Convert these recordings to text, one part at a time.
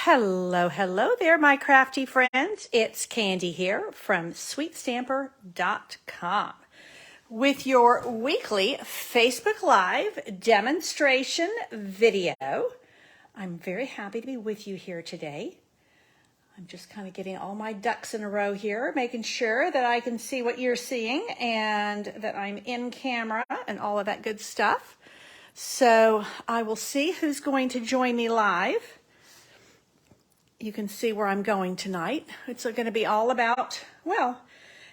Hello, hello there, my crafty friends. It's Candy here from SweetStamper.com with your weekly Facebook Live demonstration video. I'm very happy to be with you here today. I'm just kind of getting all my ducks in a row here, making sure that I can see what you're seeing and that I'm in camera and all of that good stuff. So I will see who's going to join me live. You can see where I'm going tonight. It's going to be all about, well,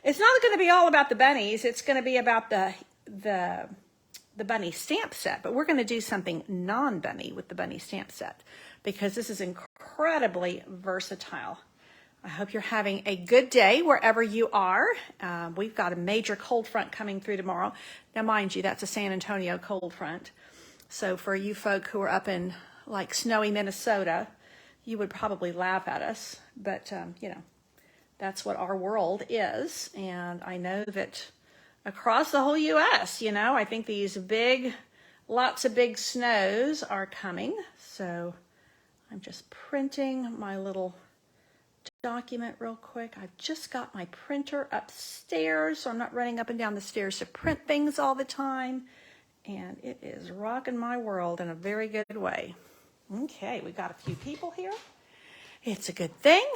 it's not going to be all about the bunnies. It's going to be about the bunny stamp set, but we're going to do something non-bunny with the bunny stamp set because this is incredibly versatile. I hope you're having a good day wherever you are. We've got a major cold front coming through tomorrow. Now, mind you, that's a San Antonio cold front. So for you folk who are up in like snowy Minnesota, you would probably laugh at us, but you know, that's what our world is. And I know that across the whole U.S., you know, I think these lots of big snows are coming. So I'm just printing my little document real quick. I've just got my printer upstairs, so I'm not running up and down the stairs to print things all the time. And it is rocking my world in a very good way. Okay, we got a few people here. It's a good thing.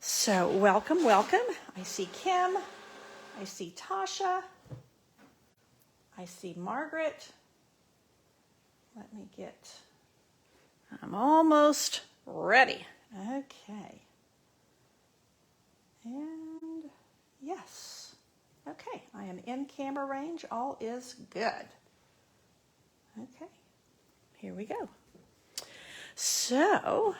So welcome, welcome. I see Kim. I see Tasha. I see Margaret. Let me I'm almost ready. Okay. And yes. Okay, I am in camera range. All is good. Okay, here we go. So,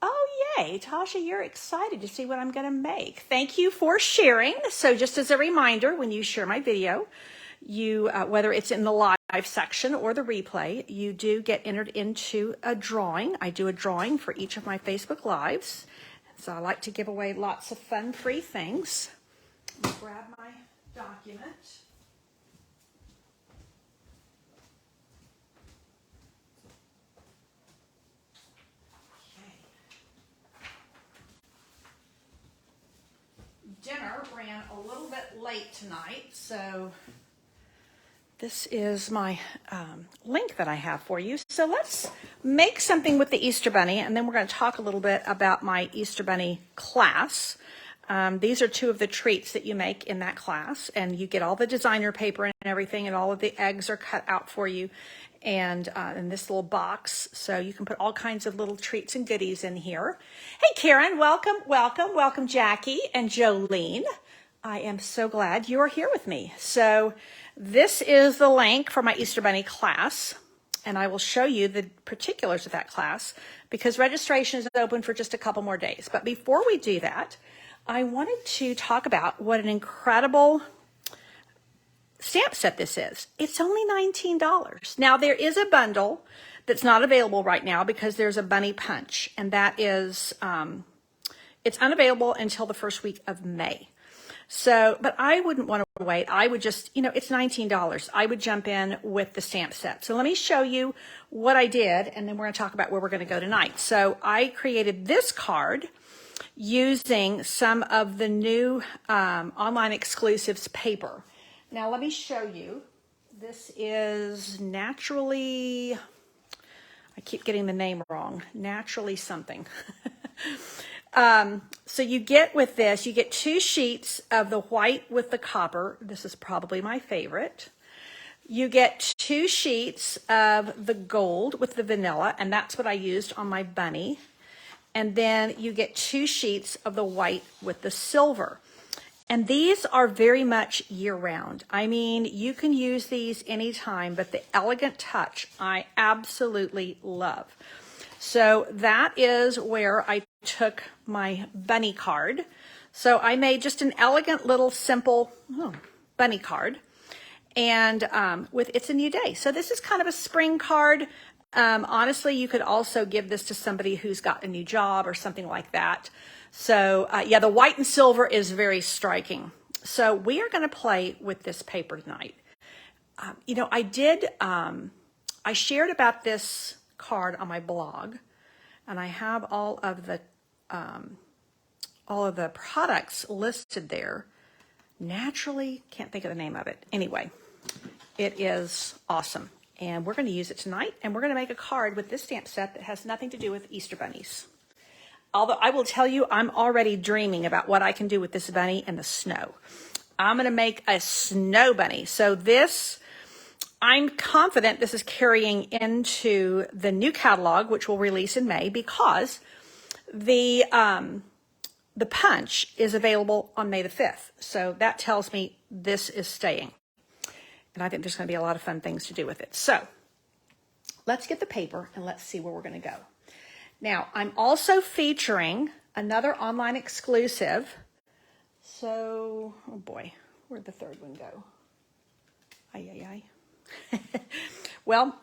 oh yay, Tasha, you're excited to see what I'm going to make. Thank you for sharing. So just as a reminder, when you share my video, you whether it's in the live section or the replay, you do get entered into a drawing. I do a drawing for each of my Facebook Lives. So I like to give away lots of fun, free things. Let me grab my document. Dinner ran a little bit late tonight, so this is my link that I have for you. So let's make something with the Easter Bunny, and then we're going to talk a little bit about my Easter Bunny class. These are two of the treats that you make in that class, and you get all the designer paper and everything, and all of the eggs are cut out for you and in this little box, so you can put all kinds of little treats and goodies in here. Hey Karen, welcome, welcome, welcome Jackie and Jolene. I am so glad you are here with me. So this is the link for my Easter Bunny class, and I will show you the particulars of that class because registration is open for just a couple more days. But before we do that, I wanted to talk about what an incredible stamp set this is. It's only $19. Now there is a bundle that's not available right now because there's a bunny punch, and that is it's unavailable until the first week of May. So, but I wouldn't want to wait. I would just, you know, it's $19. I would jump in with the stamp set. So let me show you what I did, and then we're going to talk about where we're going to go tonight. So I created this card using some of the new online exclusives paper. Now let me show you. This is Naturally, I keep getting the name wrong, Naturally something. So you get with this, you get 2 sheets of the white with the copper. This is probably my favorite. You get 2 sheets of the gold with the vanilla, and that's what I used on my bunny. And then you get 2 sheets of the white with the silver. And these are very much year-round. I mean, you can use these anytime, but the elegant touch I absolutely love. So that is where I took my bunny card. So I made just an elegant little simple bunny card. And it's a new day. So this is kind of a spring card. Honestly, you could also give this to somebody who's got a new job or something like that. So yeah, the white and silver is very striking. So we are going to play with this paper tonight. You know, I shared about this card on my blog. and I have all of the products listed there. Naturally, can't think of the name of it. Anyway, it is awesome. And we're going to use it tonight, and we're going to make a card with this stamp set that has nothing to do with Easter bunnies. Although I will tell you, I'm already dreaming about what I can do with this bunny in the snow. I'm going to make a snow bunny. So this, I'm confident this is carrying into the new catalog, which will release in May, because the punch is available on May the 5th. So that tells me this is staying. And I think there's going to be a lot of fun things to do with it. So let's get the paper and let's see where we're going to go. Now, I'm also featuring another online exclusive. So, oh boy, where'd the third one go? Ay. Well,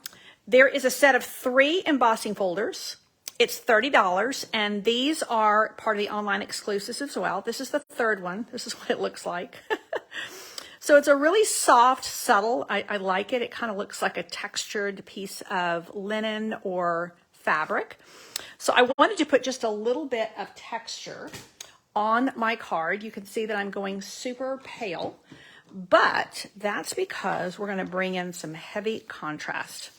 there is a set of 3 embossing folders. It's $30, and these are part of the online exclusives as well. This is the third one. This is what it looks like. So it's a really soft, subtle. I like it. It kind of looks like a textured piece of linen or fabric. So I wanted to put just a little bit of texture on my card. You can see that I'm going super pale, but that's because we're going to bring in some heavy contrast.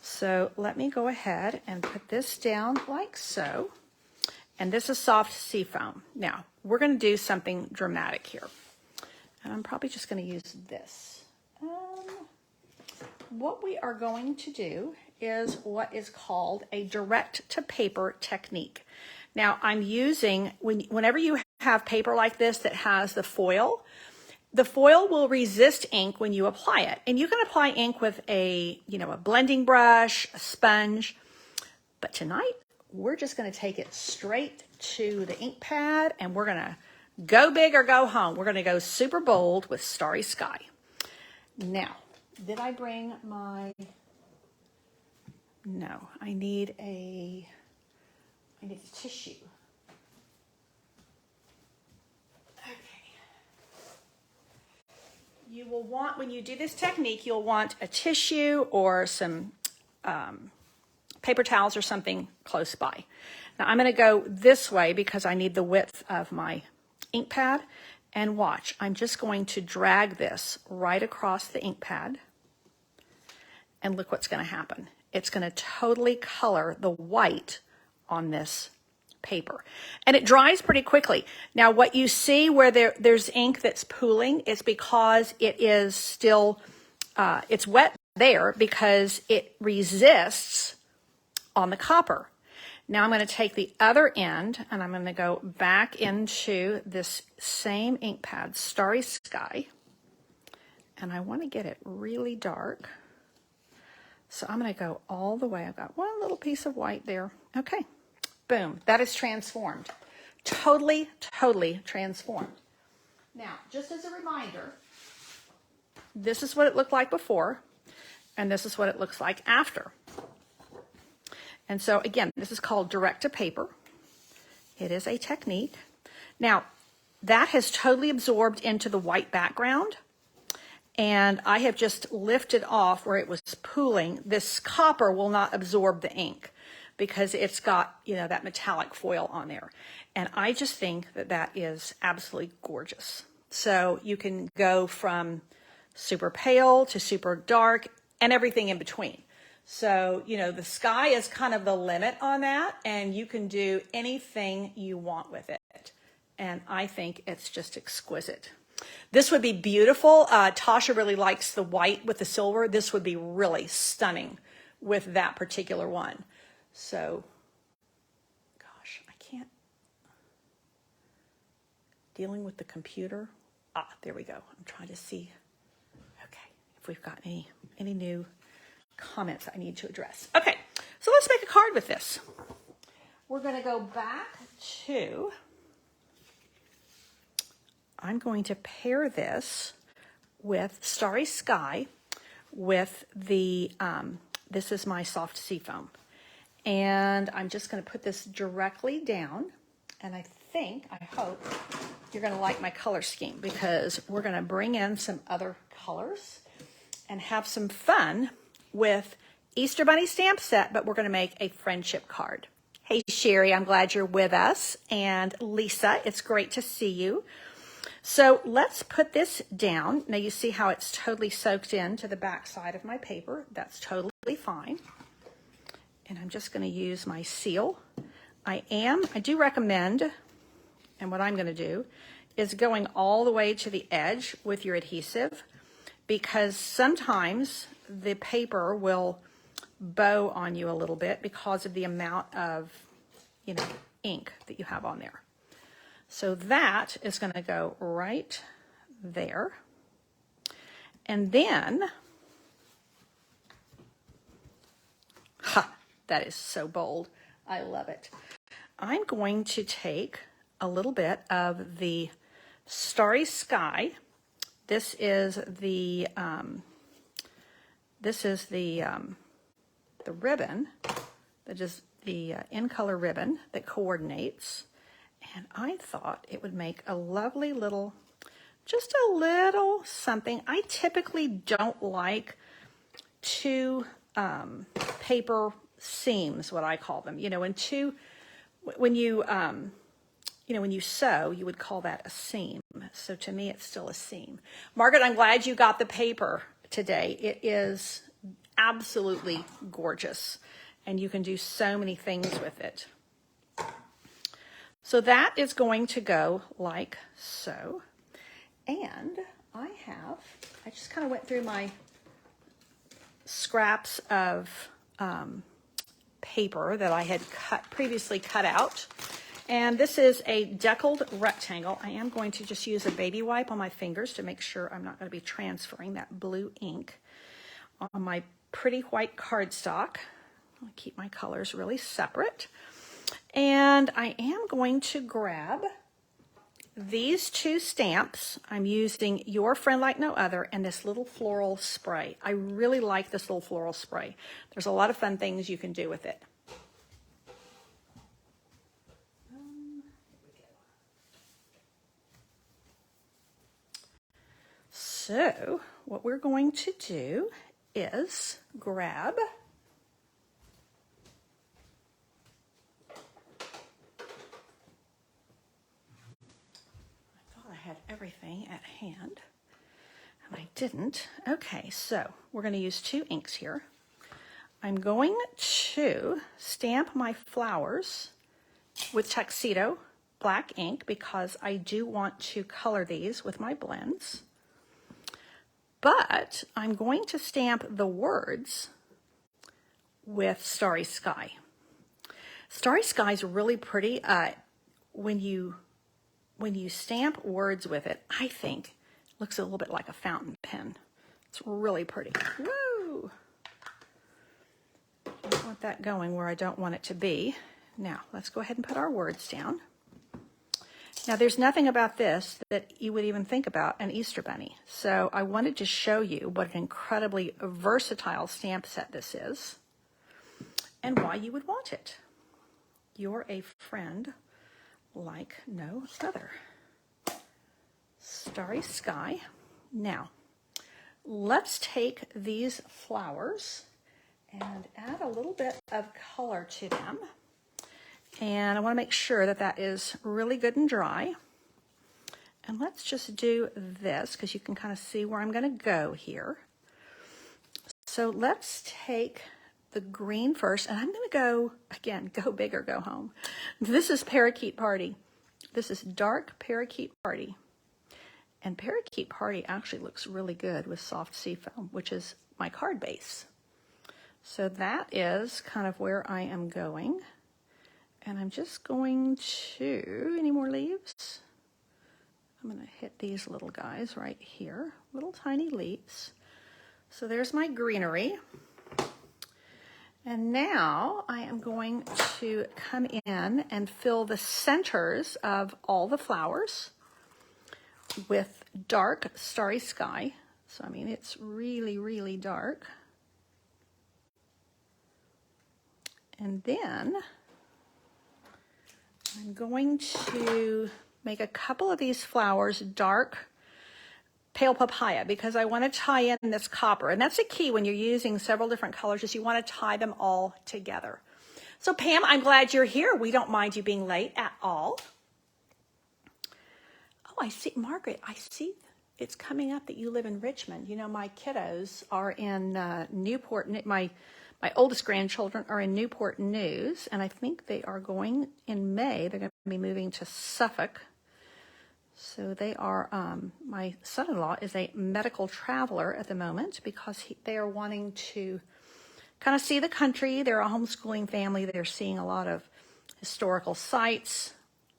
So let me go ahead and put this down like so. And this is soft seafoam. Now, we're going to do something dramatic here. And I'm probably just going to use this. What we are going to do is what is called a direct to paper technique. Now, I'm using, whenever you have paper like this that has the foil will resist ink when you apply it. And you can apply ink with a blending brush, a sponge. But tonight, we're just going to take it straight to the ink pad, and we're going to go big or go home. We're going to go super bold with Starry Sky. Now, did I bring my... No, I need a tissue. Okay. You will want, when you do this technique, you'll want a tissue or some paper towels or something close by. Now, I'm going to go this way because I need the width of my ink pad. And watch, I'm just going to drag this right across the ink pad. And look what's going to happen. It's going to totally color the white on this paper. And it dries pretty quickly. Now, what you see where there's ink that's pooling is because it is still, it's wet there because it resists on the copper. Now I'm going to take the other end and I'm going to go back into this same ink pad, Starry Sky. And I want to get it really dark. So I'm going to go all the way. I've got one little piece of white there. Okay, boom. That is transformed. Totally, totally transformed. Now, just as a reminder, this is what it looked like before, and this is what it looks like after. And so, again, this is called direct to paper. It is a technique. Now, that has totally absorbed into the white background. And I have just lifted off where it was pooling. This copper will not absorb the ink because it's got, that metallic foil on there. And I just think that that is absolutely gorgeous. So you can go from super pale to super dark and everything in between. So, the sky is kind of the limit on that, and you can do anything you want with it. And I think it's just exquisite. This would be beautiful. Tasha really likes the white with the silver. This would be really stunning with that particular one. So, gosh, I can't. Dealing with the computer. There we go. I'm trying to see. Okay, if we've got any new comments I need to address. Okay, so let's make a card with this. We're going to go back to, I'm going to pair this with Starry Sky with the, this is my soft seafoam. And I'm just going to put this directly down. And I hope you're going to like my color scheme because we're going to bring in some other colors and have some fun with Easter Bunny stamp set, but we're going to make a friendship card. Hey, Sherry, I'm glad you're with us. And Lisa, it's great to see you. So let's put this down. Now you see how it's totally soaked into the back side of my paper. That's totally fine. And I'm just going to use my seal. I do recommend, and what I'm going to do is going all the way to the edge with your adhesive, because sometimes the paper will bow on you a little bit because of the amount of, ink that you have on there. So that is going to go right there. And then, that is so bold. I love it. I'm going to take a little bit of the Starry Sky. This is the ribbon that is the in color ribbon that coordinates, and I thought it would make a lovely little, just a little something. I typically don't like two paper seams, what I call them. When you sew, you would call that a seam. So to me, it's still a seam. Margaret, I'm glad you got the paper today. It is absolutely gorgeous, and you can do so many things with it. So that is going to go like so. And I just kind of went through my scraps of paper that I had previously cut out. And this is a deckled rectangle. I am going to just use a baby wipe on my fingers to make sure I'm not going to be transferring that blue ink on my pretty white cardstock. I'll keep my colors really separate. And I am going to grab these two stamps. I'm using Your Friend Like No Other and this little floral spray. I really like this little floral spray. There's a lot of fun things you can do with it. So what we're going to do is grab I had everything at hand, and I didn't. Okay, so we're going to use two inks here. I'm going to stamp my flowers with Tuxedo black ink because I do want to color these with my blends. But I'm going to stamp the words with Starry Sky. Starry Sky is really pretty. When you stamp words with it, I think it looks a little bit like a fountain pen. It's really pretty. Woo! I don't want that going where I don't want it to be. Now, let's go ahead and put our words down. Now, there's nothing about this that you would even think about an Easter bunny. So I wanted to show you what an incredibly versatile stamp set this is and why you would want it. You're a friend like no other. Starry Sky. Now, let's take these flowers and add a little bit of color to them. And I want to make sure that that is really good and dry. And let's just do this because you can kind of see where I'm going to go here. So let's take the green first, and I'm going to go, again, go big or go home. This is Parakeet Party. This is Dark Parakeet Party. And Parakeet Party actually looks really good with soft seafoam, which is my card base. So that is kind of where I am going. And I'm just going to, any more leaves? I'm going to hit these little guys right here, little tiny leaves. So there's my greenery. And now I am going to come in and fill the centers of all the flowers with dark Starry Sky. So, I mean, it's really, really dark. And then I'm going to make a couple of these flowers dark pale papaya because I want to tie in this copper. And that's a key when you're using several different colors is you want to tie them all together. So Pam, I'm glad you're here. We don't mind you being late at all. Oh, I see, Margaret, I see it's coming up that you live in Richmond. You know, my kiddos are in Newport. My oldest grandchildren are in Newport News, and I think they are going in May. They're going to be moving to Suffolk. So they are, my son-in-law is a medical traveler at the moment because they are wanting to kind of see the country. They're a homeschooling family. They're seeing a lot of historical sites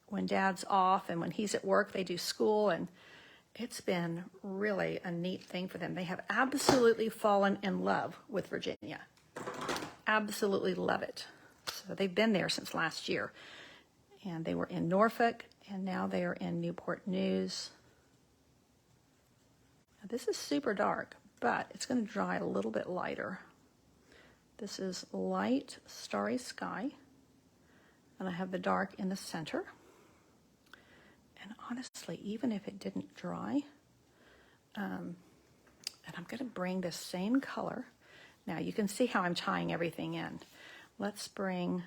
when Dad's off, and when he's at work, they do school, and it's been really a neat thing for them. They have absolutely fallen in love with Virginia. Absolutely love it. So they've been there since last year. And they were in Norfolk, and now they are in Newport News. Now, this is super dark, but it's going to dry a little bit lighter. This is light, starry sky, and I have the dark in the center. And honestly, even if it didn't dry, and I'm going to bring this same color. Now you can see how I'm tying everything in. Let's bring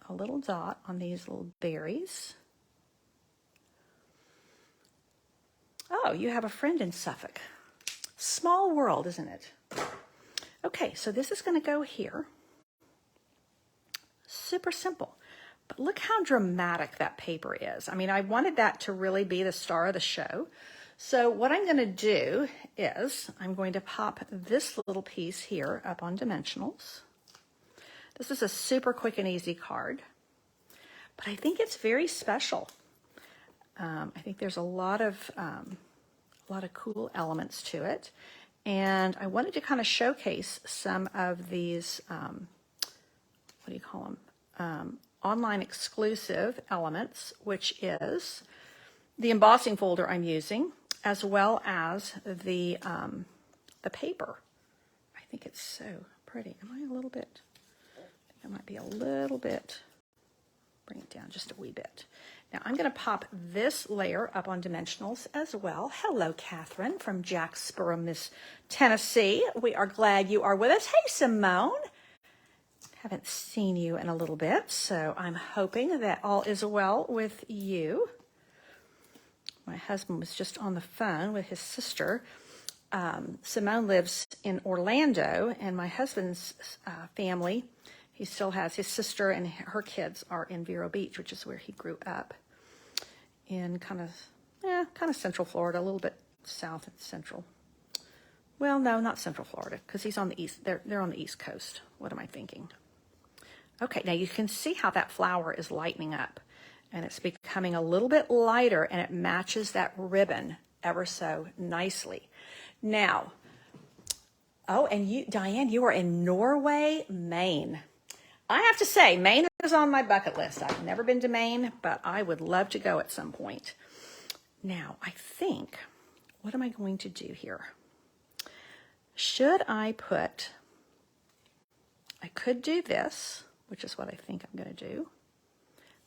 a little dot on these little berries. Oh, you have a friend in Suffolk. Small world, isn't it? Okay, so this is going to go here. Super simple. But look how dramatic that paper is. I mean, I wanted that to really be the star of the show. So what I'm going to do is I'm going to pop this little piece here up on Dimensionals. This is a super quick and easy card, but I think it's very special. I think there's a lot of cool elements to it, and I wanted to kind of showcase some of these, what do you call them? Online exclusive elements, which is the embossing folder I'm using, as well as the paper. I think it's so pretty. Am I a little bit? I think I might be a little bit. Bring it down just a wee bit. Now I'm going to pop this layer up on Dimensionals as well. Hello, Catherine from Jacksboro, Miss Tennessee. We are glad you are with us. Hey, Simone. Haven't seen you in a little bit, so I'm hoping that all is well with you. My husband was just on the phone with his sister. Simone lives in Orlando, and my husband's family, he still has his sister and her kids are in Vero Beach, which is where he grew up, in kind of central Florida, a little bit south and central. Well, no, not central Florida, because he's on the east. They're on the East Coast. What am I thinking? Okay, now you can see how that flower is lightening up, and it's becoming a little bit lighter, and it matches that ribbon ever so nicely. Now, oh, and you, Diane, you are in Norway, Maine. I have to say, Maine is on my bucket list. I've never been to Maine, but I would love to go at some point. Now, I think, what am I going to do here? Should I put, I could do this, which is what I think I'm going to do.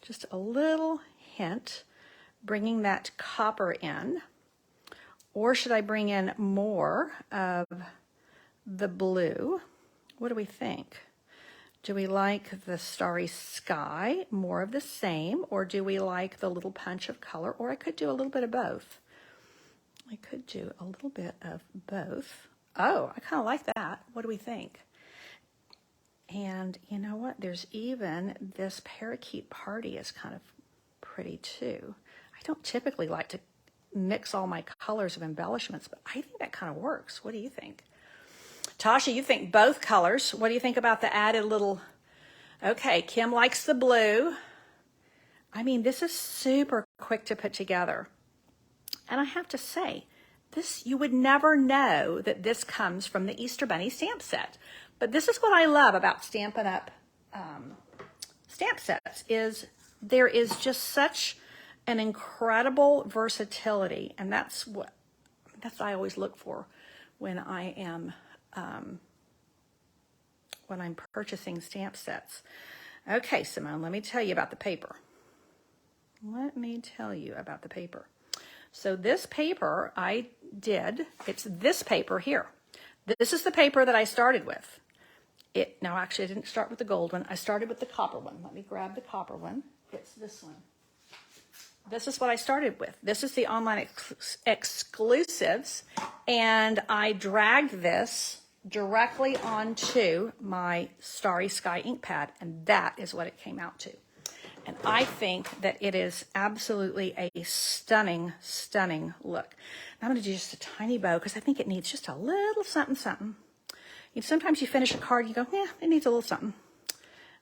Just a little hint, bringing that copper in. Or should I bring in more of the blue? What do we think? Do we like the starry sky, more of the same, or do we like the little punch of color? Or I could do a little bit of both. I could do a little bit of both. Oh, I kind of like that. What do we think? And you know what? There's even this parakeet party is kind of pretty too. I don't typically like to mix all my colors of embellishments, but I think that kind of works. What do you think? Tasha, you think both colors. What do you think about the added little... Okay, Kim likes the blue. I mean, this is super quick to put together. And I have to say, this, you would never know that this comes from the Easter Bunny stamp set. But this is what I love about Stampin' Up! Stamp sets, is there is just such an incredible versatility, and that's what I always look for when I am when I'm purchasing stamp sets. Okay, Simone, let me tell you about the paper. Let me tell you about the paper. So this paper I did, it's this paper here. This is the paper that I started with. No, actually I didn't start with the gold one. I started with the copper one. Let me grab the copper one. It's this one. This is what I started with. This is the online exclusives, and I dragged this directly onto my Starry Sky ink pad, and that is what it came out to. And I think that it is absolutely a stunning, stunning look. Now I'm going to do just a tiny bow because I think it needs just a little something, something. You know, sometimes you finish a card, you go, yeah, it needs a little something.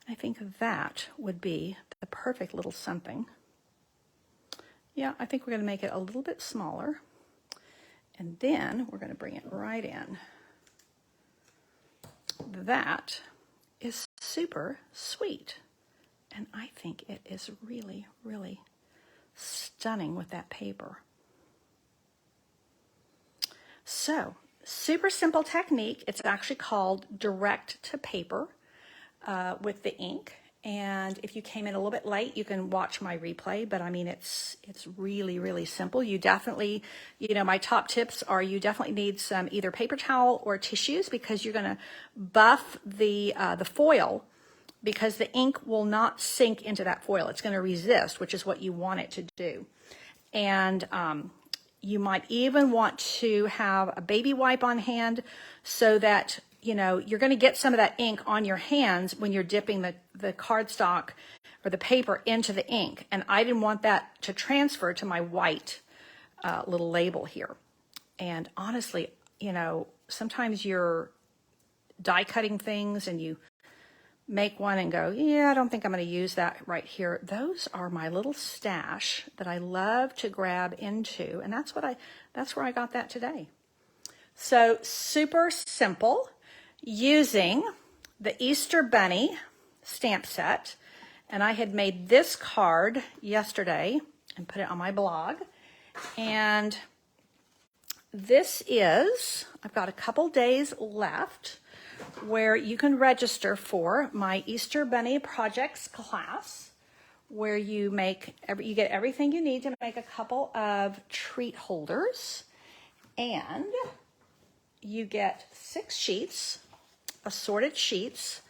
I think that would be the perfect little something. Yeah, I think we're going to make it a little bit smaller. And then we're going to bring it right in. That is super sweet. And I think it is really, really stunning with that paper. So, super simple technique. It's actually called direct to paper with the ink. And if you came in a little bit late, you can watch my replay, but I mean, it's really, really simple. You definitely, you know, my top tips are you definitely need some either paper towel or tissues because you're going to buff the foil because the ink will not sink into that foil. It's going to resist, which is what you want it to do. And you might even want to have a baby wipe on hand so that you know, you're going to get some of that ink on your hands when you're dipping the cardstock or the paper into the ink. And I didn't want that to transfer to my white little label here. And honestly, you know, sometimes you're die cutting things and you make one and go, yeah, I don't think I'm going to use that right here. Those are my little stash that I love to grab into. And that's where I got that today. So super simple. Using the Easter Bunny stamp set, and I had made this card yesterday and put it on my blog. And this is, I've got a couple days left where you can register for my Easter Bunny Projects class, where you get everything you need to make a couple of treat holders, and you get 6 sheets. Assorted sheets,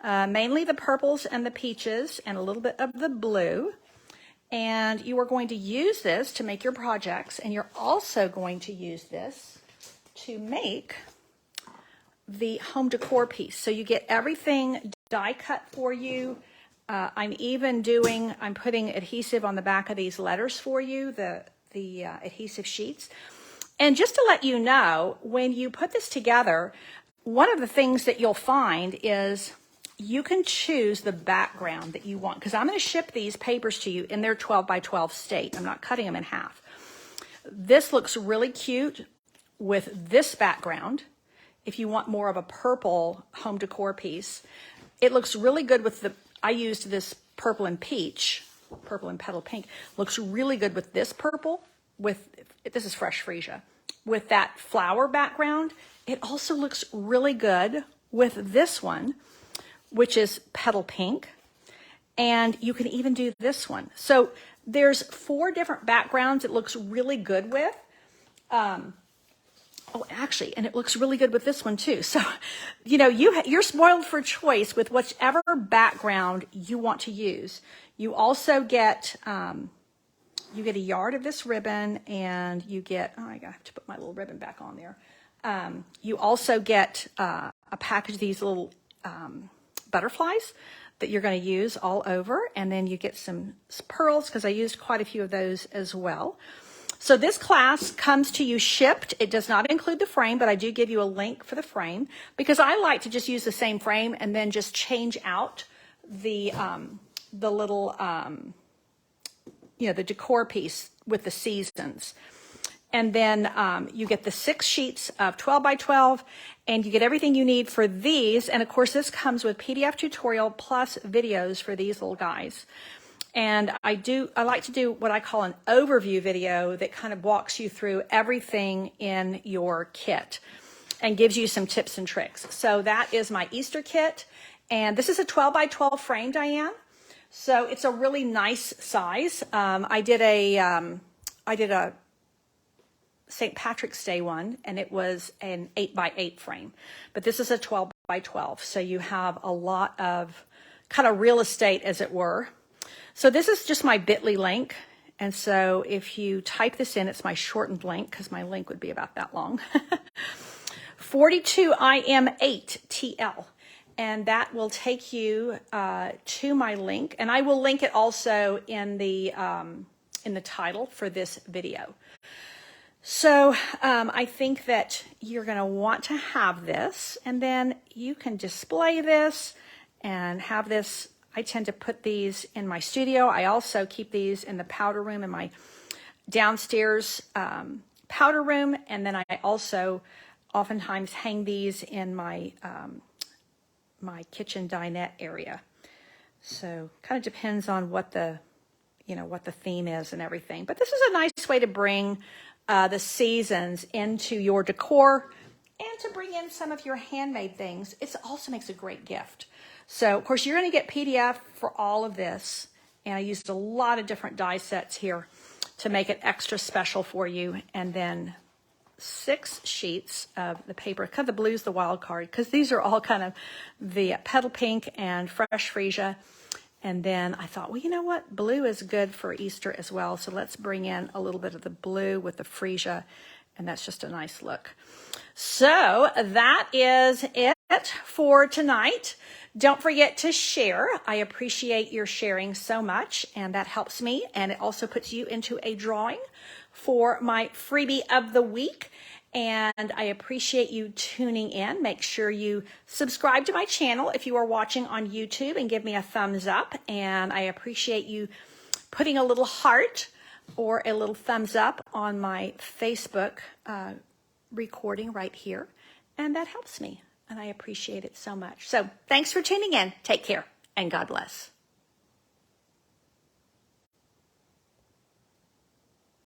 mainly the purples and the peaches and a little bit of the blue. And you are going to use this to make your projects, and you're also going to use this to make the home decor piece. So you get everything die cut for you. I'm putting adhesive on the back of these letters for you, the adhesive sheets. And just to let you know, when you put this together, one of the things that you'll find is you can choose the background that you want, because I'm going to ship these papers to you in their 12 by 12 state. I'm not cutting them in half. This looks really cute with this background. If you want more of a purple home decor piece, it looks really good with I used this purple and peach, purple and petal pink. Looks really good with this purple, this is fresh freesia, with that flower background. It also looks really good with this one, which is petal pink. And you can even do this one. So there's 4 different backgrounds it looks really good with. And it looks really good with this one too. So, you know, you're spoiled for choice with whichever background you want to use. You also get a yard of this ribbon, and you get, I have to put my little ribbon back on there. You also get a package of these little butterflies that you're going to use all over, and then you get some pearls, because I used quite a few of those as well. So this class comes to you shipped. It does not include the frame, but I do give you a link for the frame, because I like to just use the same frame and then just change out the little the decor piece with the seasons. And then you get the 6 sheets of 12 by 12, and you get everything you need for these. And of course, this comes with PDF tutorial plus videos for these little guys. And I like to do what I call an overview video that kind of walks you through everything in your kit and gives you some tips and tricks. So that is my Easter kit. And this is a 12 by 12 frame, Diane. So it's a really nice size. I did a St. Patrick's Day one, and it was an 8 by 8 frame, but this is a 12 by 12. So you have a lot of kind of real estate, as it were. So this is just my bit.ly link. And so if you type this in, it's my shortened link because my link would be about that long. 42IM8TL. And that will take you to my link. And I will link it also in the title for this video. So I think that you're going to want to have this, and then you can display this and have this. I tend to put these in my studio. I also keep these in the powder room, in my downstairs powder room, and then I also oftentimes hang these in my my kitchen dinette area. So kind of depends on what the theme is and everything. But this is a nice way to bring the seasons into your decor and to bring in some of your handmade things. It also makes a great gift. So, of course, you're going to get PDF for all of this. And I used a lot of different die sets here to make it extra special for you. And then 6 sheets of the paper. Kind of the blue's the wild card because these are all kind of the petal pink and fresh freesia. And then I thought, well, you know what? Blue is good for Easter as well. So let's bring in a little bit of the blue with the freesia. And that's just a nice look. So that is it for tonight. Don't forget to share. I appreciate your sharing so much. And that helps me. And it also puts you into a drawing for my freebie of the week. And I appreciate you tuning in. Make sure you subscribe to my channel if you are watching on YouTube and give me a thumbs up. And I appreciate you putting a little heart or a little thumbs up on my Facebook recording right here. And that helps me. And I appreciate it so much. So thanks for tuning in. Take care and God bless.